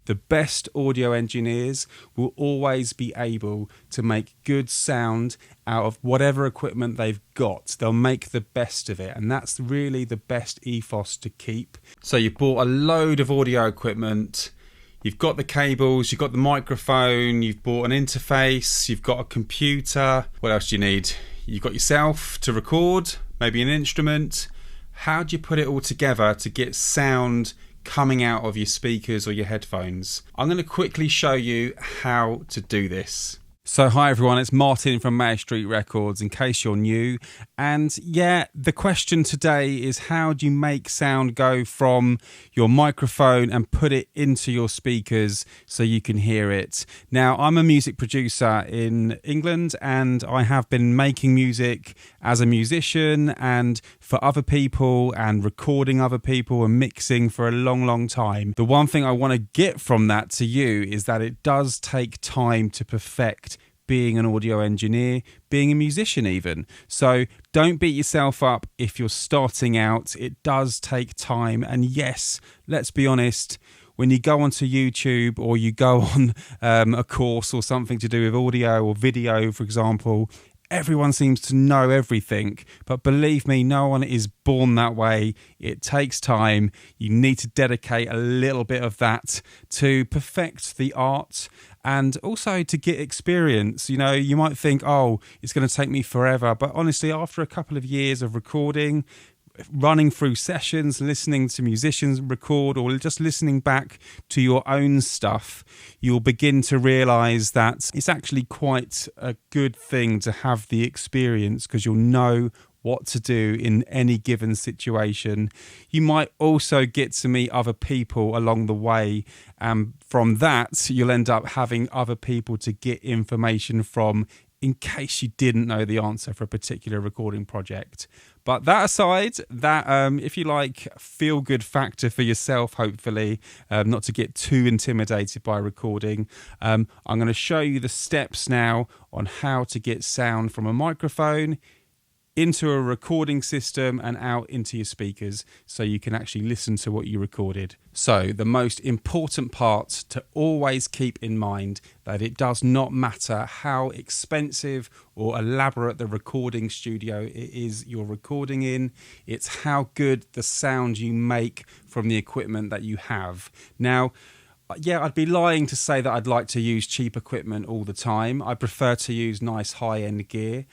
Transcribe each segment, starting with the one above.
The best audio engineers will always be able to make good sound out of whatever equipment they've got. They'll make the best of it, and that's really the best ethos to keep. So you bought a load of audio equipment, you've got the cables, you've got the microphone, you've bought an interface, you've got a computer. What else do you need? You've got yourself to record, maybe an instrument. How do you put it all together to get sound coming out of your speakers or your headphones? I'm going to quickly show you how to do this. So hi everyone, it's Martin from Meyer Street Records, in case you're new. And yeah, the question today is, how do you make sound go from your microphone and put it into your speakers so you can hear it? Now, I'm a music producer in England, and I have been making music as a musician and for other people and recording other people and mixing for a long time. The one thing I want to get from that to you is that it does take time to perfect being an audio engineer, being a musician even. So don't beat yourself up if you're starting out. It does take time. And yes, let's be honest, when you go onto YouTube or you go on a course or something to do with audio or video, for example, everyone seems to know everything, but believe me, no one is born that way. It takes time. You need to dedicate a little bit of that to perfect the art and also to get experience. You know, you might think, oh, it's going to take me forever, but honestly, after a couple of years of recording, running through sessions, listening to musicians record, or just listening back to your own stuff, you'll begin to realize that it's actually quite a good thing to have the experience, because you'll know what to do in any given situation. You might also get to meet other people along the way, and from that you'll end up having other people to get information from in case you didn't know the answer for a particular recording project. But that aside, that if you like, feel-good factor for yourself, hopefully, not to get too intimidated by recording, I'm going to show you the steps now on how to get sound from a microphone into a recording system and out into your speakers so you can actually listen to what you recorded. So the most important part to always keep in mind, that it does not matter how expensive or elaborate the recording studio it is you're recording in, it's how good the sound you make from the equipment that you have. Now, yeah, I'd be lying to say that I'd like to use cheap equipment all the time. I prefer to use nice high-end gear.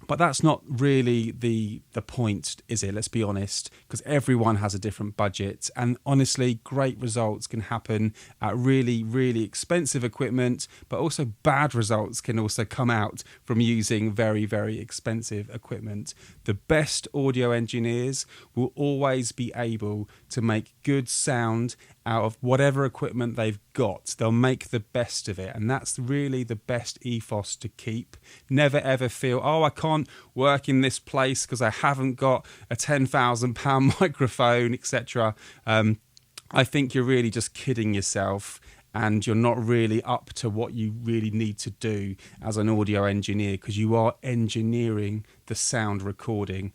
But that's not really the point, is it? Let's be honest, because everyone has a different budget. And honestly, great results can happen at really expensive equipment, but also bad results can also come out from using very expensive equipment. The best audio engineers will always be able to make good sound out of whatever equipment they've got. They'll make the best of it, and that's really the best ethos to keep. Never ever feel, oh, I can't work in this place because I haven't got a £10,000 microphone, etc. I think you're really just kidding yourself, and you're not really up to what you really need to do as an audio engineer, because you are engineering the sound recording.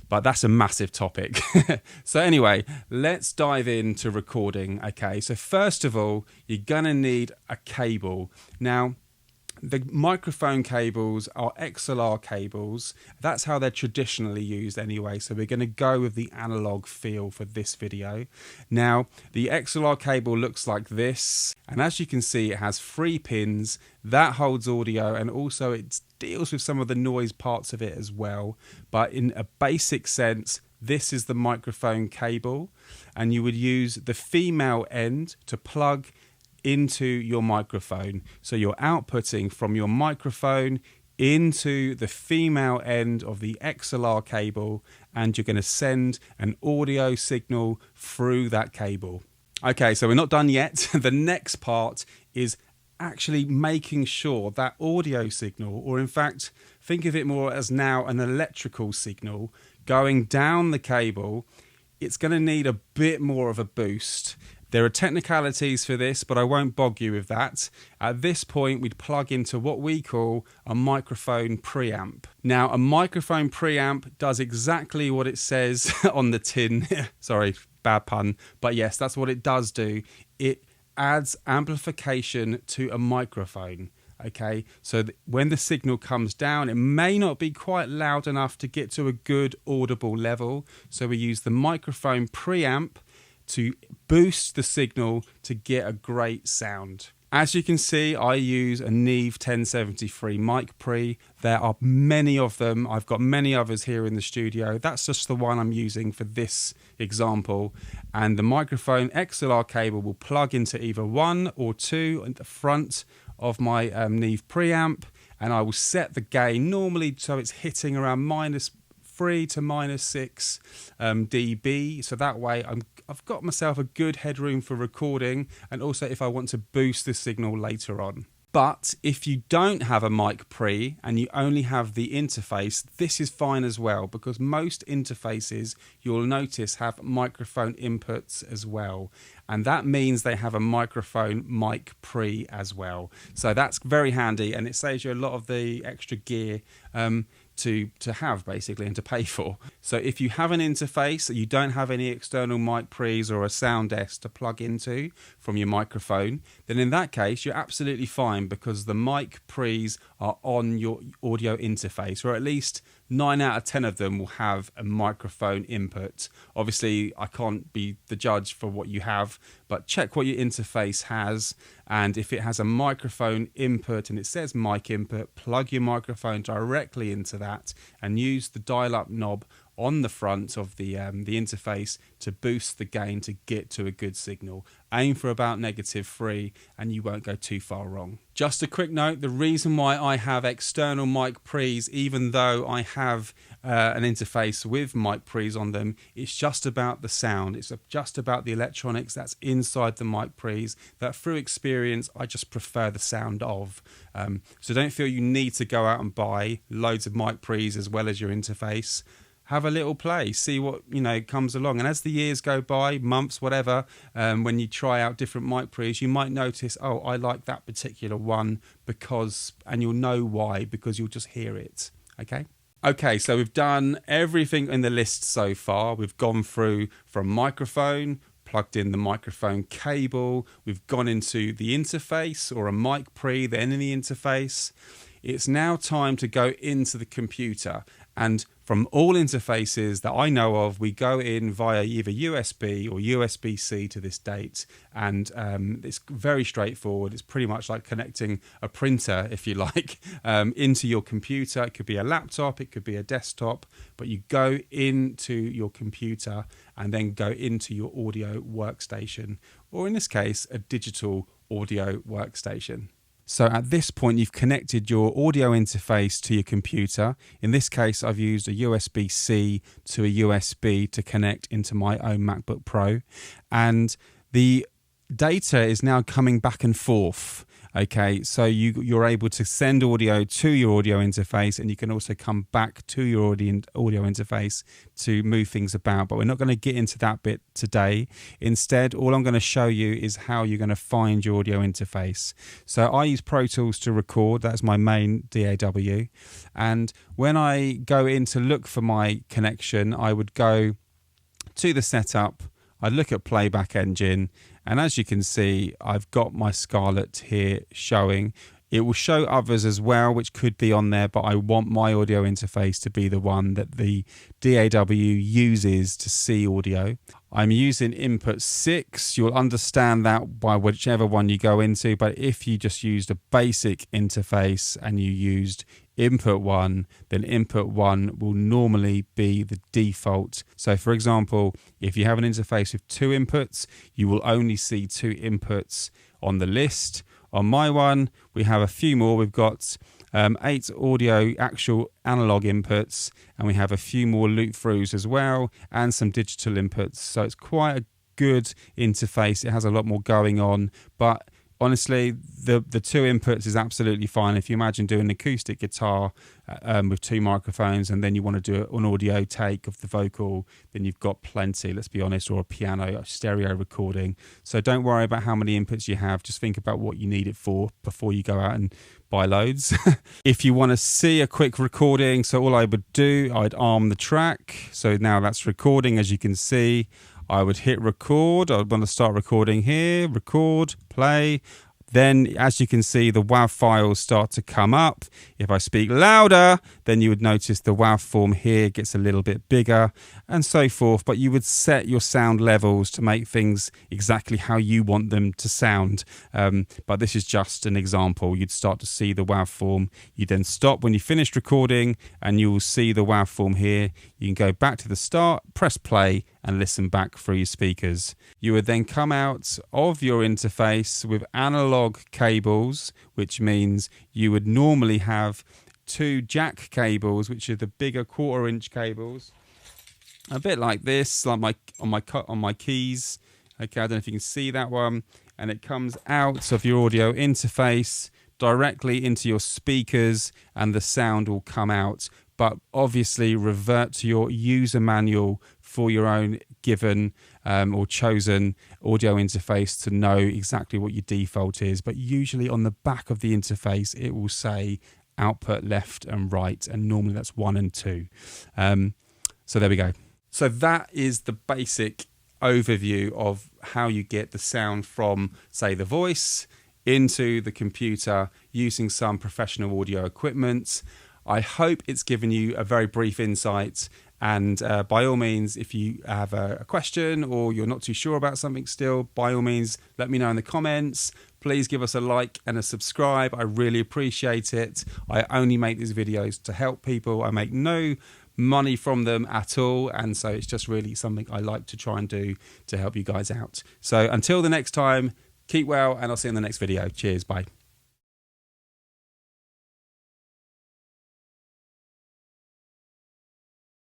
But that's a massive topic. So anyway, let's dive into recording. Okay, so first of all, you're gonna need a cable. Now, the microphone cables are XLR cables. That's how they're traditionally used anyway. So we're going to go with the analog feel for this video. Now, the XLR cable looks like this. And as you can see, it has 3 pins. That holds audio, and also it deals with some of the noise parts of it as well. But in a basic sense, this is the microphone cable. And you would use the female end to plug into your microphone. So you're outputting from your microphone into the female end of the XLR cable, and you're going to send an audio signal through that cable. Okay, so we're not done yet. The next part is actually making sure that audio signal, or in fact, think of it more as now an electrical signal going down the cable, it's going to need a bit more of a boost. There are technicalities for this, but I won't bog you with that. At this point, we'd plug into what we call a microphone preamp. Now, a microphone preamp does exactly what it says on the tin. Sorry, bad pun. But yes, that's what it does do. It adds amplification to a microphone. Okay, so when the signal comes down, it may not be quite loud enough to get to a good audible level. So we use the microphone preamp to boost the signal to get a great sound. As you can see, I use a Neve 1073 mic pre. There are many of them. I've got many others here in the studio. That's just the one I'm using for this example. And the microphone XLR cable will plug into either 1 or 2 at the front of my Neve preamp, and I will set the gain normally so it's hitting around -3 to -6 dB. So that way I've got myself a good headroom for recording, and also if I want to boost the signal later on. But if you don't have a mic pre and you only have the interface, this is fine as well, because most interfaces you'll notice have microphone inputs as well. And that means they have a microphone mic pre as well. So that's very handy, and it saves you a lot of the extra gear to have basically and to pay for. So if you have an interface, you don't have any external mic pre's or a sound desk to plug into from your microphone, then in that case you're absolutely fine, because the mic pre's are on your audio interface, or at least 9 out of 10 of them will have a microphone input. Obviously, I can't be the judge for what you have, but check what your interface has, and if it has a microphone input and it says mic input, plug your microphone directly into that and use the dial-up knob on the front of the interface to boost the gain to get to a good signal. Aim for about -3 and you won't go too far wrong. Just a quick note, the reason why I have external mic pre's, even though I have an interface with mic pre's on them, it's just about the sound. It's just about the electronics that's inside the mic pre's that through experience I just prefer the sound of. So don't feel you need to go out and buy loads of mic pre's as well as your interface. Have a little play, see what comes along, and as the years go by, months, whatever, when you try out different mic pre's, you might notice, oh, I like that particular one because, and you'll know why, because you'll just hear it. Okay, so we've done everything in the list so far. We've gone through from microphone, plugged in the microphone cable, we've gone into the interface or a mic pre, then in the interface. It's now time to go into the computer, and from all interfaces that I know of, we go in via either USB or USB-C to this date, and it's very straightforward. It's pretty much like connecting a printer, if you like, into your computer. It could be a laptop, it could be a desktop, but you go into your computer and then go into your audio workstation, or in this case, a digital audio workstation. So at this point, you've connected your audio interface to your computer. In this case, I've used a USB-C to a USB to connect into my own MacBook Pro. And the data is now coming back and forth. Okay, so you're able to send audio to your audio interface, and you can also come back to your audio interface to move things about, but we're not going to get into that bit today. Instead, all I'm going to show you is how you're going to find your audio interface. So I use Pro Tools to record, that's my main DAW, and when I go in to look for my connection, I would go to the setup, I'd look at Playback Engine, and as you can see, I've got my Scarlett here showing. It will show others as well, which could be on there, but I want my audio interface to be the one that the DAW uses to see audio. I'm using input 6. You'll understand that by whichever one you go into, but if you just used a basic interface and you used input 1, then input 1 will normally be the default. So for example, if you have an interface with 2 inputs, you will only see 2 inputs on the list. On my one, we have a few more. We've got 8 audio actual analog inputs, and we have a few more loop throughs as well, and some digital inputs. So it's quite a good interface. It has a lot more going on, but honestly, the 2 inputs is absolutely fine. If you imagine doing an acoustic guitar with 2 microphones, and then you want to do an audio take of the vocal, then you've got plenty, let's be honest, or a piano, a stereo recording. So don't worry about how many inputs you have. Just think about what you need it for before you go out and buy loads. If you want to see a quick recording, so all I would do, I'd arm the track. So now that's recording, as you can see. I would hit record. I would want to start recording here, record, play. Then, as you can see, the WAV files start to come up. If I speak louder, then you would notice the WAV form here gets a little bit bigger and so forth. But you would set your sound levels to make things exactly how you want them to sound. But this is just an example. You'd start to see the WAV form. You then stop when you finished recording and you will see the WAV form here. You can go back to the start, press play and listen back through your speakers. You would then come out of your interface with analog cables, which means you would normally have 2 jack cables, which are the bigger 1/4-inch cables, a bit like this, like on my keys. Okay, I don't know if you can see that one, and it comes out of your audio interface directly into your speakers, and the sound will come out. But obviously revert to your user manual for your own given or chosen audio interface to know exactly what your default is. But usually on the back of the interface, it will say output left and right, and normally that's 1 and 2. So there we go. So that is the basic overview of how you get the sound from, say, the voice into the computer using some professional audio equipment. I hope it's given you a very brief insight, and by all means, if you have a question or you're not too sure about something still, by all means, let me know in the comments. Please give us a like and a subscribe. I really appreciate it. I only make these videos to help people. I make no money from them at all, and so it's just really something I like to try and do to help you guys out. So until the next time, keep well, and I'll see you in the next video. Cheers, bye.